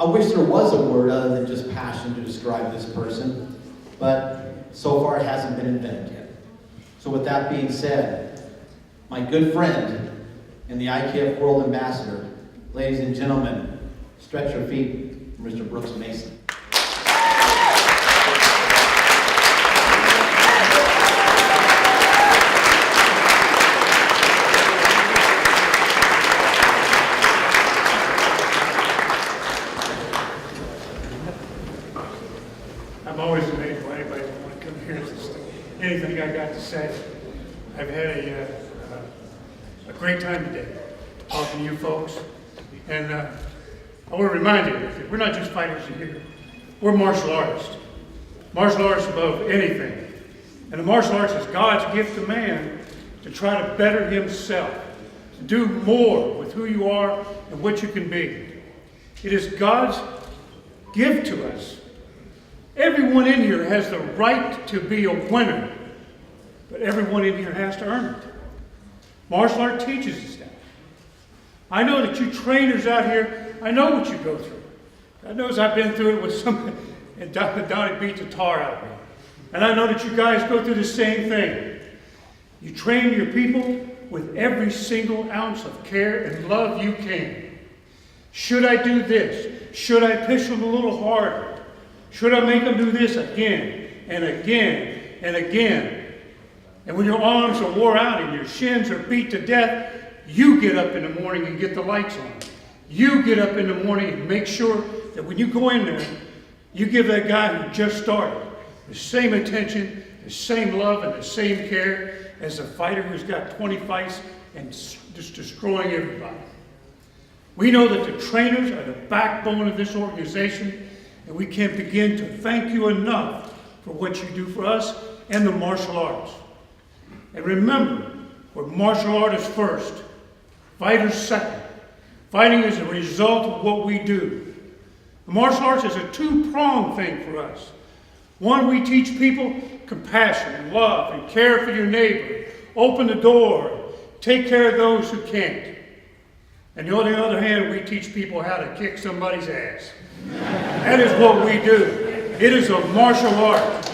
I wish there was a word other than just passion to describe this person, but so far it hasn't been invented yet. So with that being said, my good friend and the IKF World Ambassador, ladies and gentlemen, stretch your feet, Mr. Brooks Mason. I'm always amazed why anybody would want to come here and anything I got to say. I've had a great time today talking to you folks. And I want to remind you that we're not just fighters in here. We're martial artists. Martial arts above anything. And the martial arts is God's gift to man to try to better himself, to do more with who you are and what you can be. It is God's gift to us. Everyone in here has the right to be a winner, but everyone in here has to earn it. Martial art teaches us that. I know that you trainers out here, I know what you go through. God knows I've been through it with some, and Donnie beat the tar out of me. And I know that you guys go through the same thing. You train your people with every single ounce of care and love you can. Should I do this? Should I push them a little harder? Should I make them do this again and again and again? And when your arms are wore out and your shins are beat to death, you get up in the morning and get the lights on. You get up in the morning and make sure that when you go in there, you give that guy who just started the same attention, the same love, and the same care as a fighter who's got 20 fights and just destroying everybody. We know that the trainers are the backbone of this organization, and we can't begin to thank you enough for what you do for us and the martial arts. And remember, we're martial artists first, fighters second. Fighting is a result of what we do. The martial arts is a two-pronged thing for us. One, we teach people compassion and love and care for your neighbor. Open the door, take care of those who can't. And on the other hand, we teach people how to kick somebody's ass. That is what we do. It is a martial art.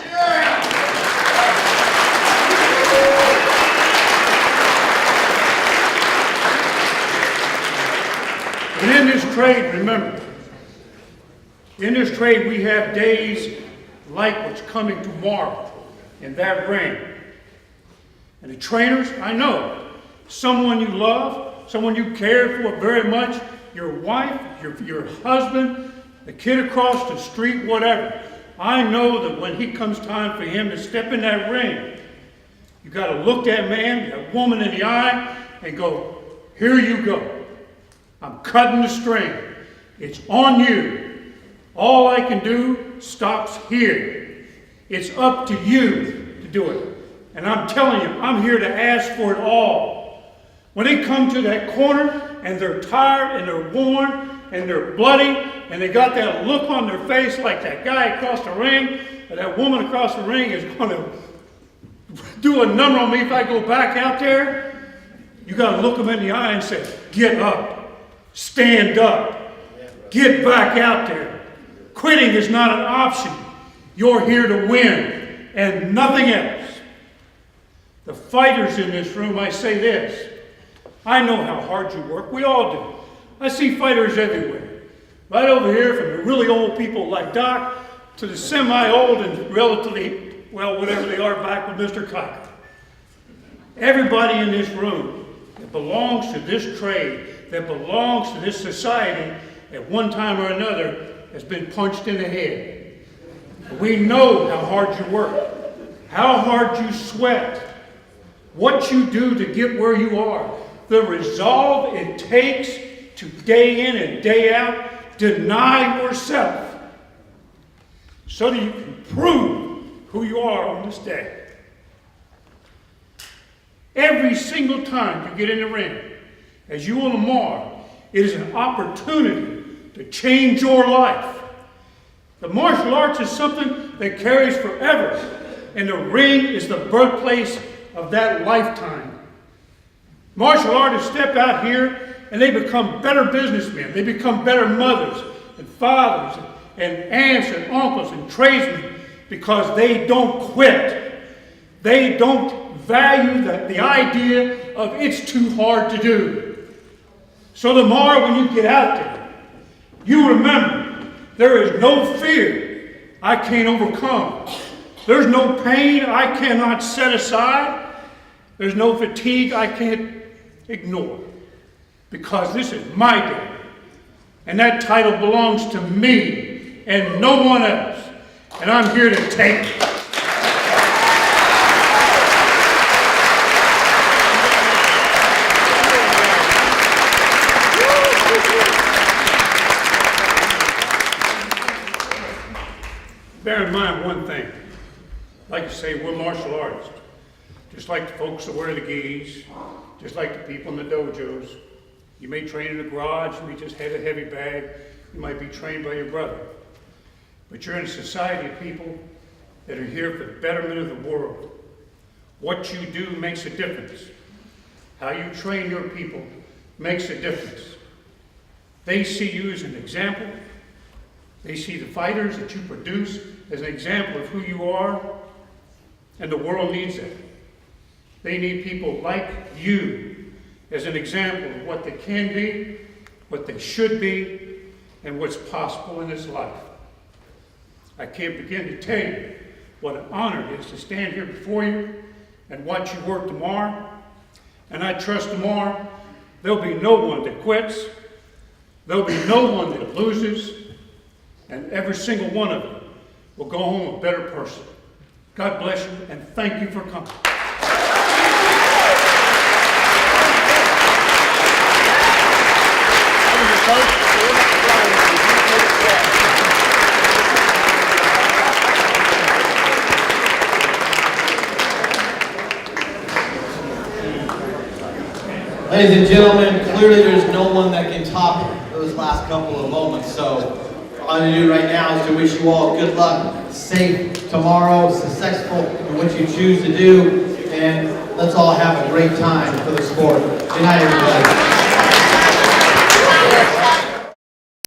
And in this trade, remember, in this trade we have days like what's coming tomorrow in that ring. And the trainers, I know, someone you love, someone you care for very much, your wife, your husband, the kid across the street, whatever. I know that when he comes time for him to step in that ring, you got to look that man, that woman in the eye and go, here you go. I'm cutting the string. It's on you. All I can do stops here. It's up to you to do it. And I'm telling you, I'm here to ask for it all. When they come to that corner and they're tired and they're worn and they're bloody and they got that look on their face like that guy across the ring or that woman across the ring is going to do a number on me if I go back out there, you got to look them in the eye and say, get up. Stand up. Get back out there. Quitting is not an option. You're here to win and nothing else. The fighters in this room, I say this. I know how hard you work. We all do. I see fighters everywhere. Right over here from the really old people like Doc to the semi-old and relatively, well, whatever they are back with Mr. Cocker. Everybody in this room that belongs to this trade, that belongs to this society, at one time or another, has been punched in the head. We know how hard you work, how hard you sweat, what you do to get where you are, the resolve it takes to day in and day out deny yourself so that you can prove who you are on this day. Every single time you get in the ring, as you will tomorrow, it is an opportunity to change your life. The martial arts is something that carries forever, and the ring is the birthplace of that lifetime. Martial artists step out here and they become better businessmen. They become better mothers, and fathers and aunts and uncles and tradesmen, because they don't quit. They don't value the idea of it's too hard to do. So tomorrow when you get out there, you remember there is no fear I can't overcome. There's no pain I cannot set aside. There's no fatigue I can't ignore. Because this is my day. And that title belongs to me and no one else. And I'm here to take it. Bear in mind one thing. Like I say, we're martial artists. Just like the folks that wear the gis, just like the people in the dojos. You may train in a garage, you may just have a heavy bag, you might be trained by your brother. But you're in a society of people that are here for the betterment of the world. What you do makes a difference. How you train your people makes a difference. They see you as an example. They see the fighters that you produce as an example of who you are, and the world needs that. They need people like you as an example of what they can be, what they should be, and what's possible in this life. I can't begin to tell you what an honor it is to stand here before you and watch you work tomorrow. And I trust tomorrow there'll be no one that quits, there'll be no one that loses, and every single one of you will go home a better person. God bless you, and thank you for coming. Ladies and gentlemen, clearly there's no one that can top those last couple of moments. So all I'm going to do right now is to wish you all good luck, safe tomorrow, successful in what you choose to do, and let's all have a great time for the sport. Good night, everybody.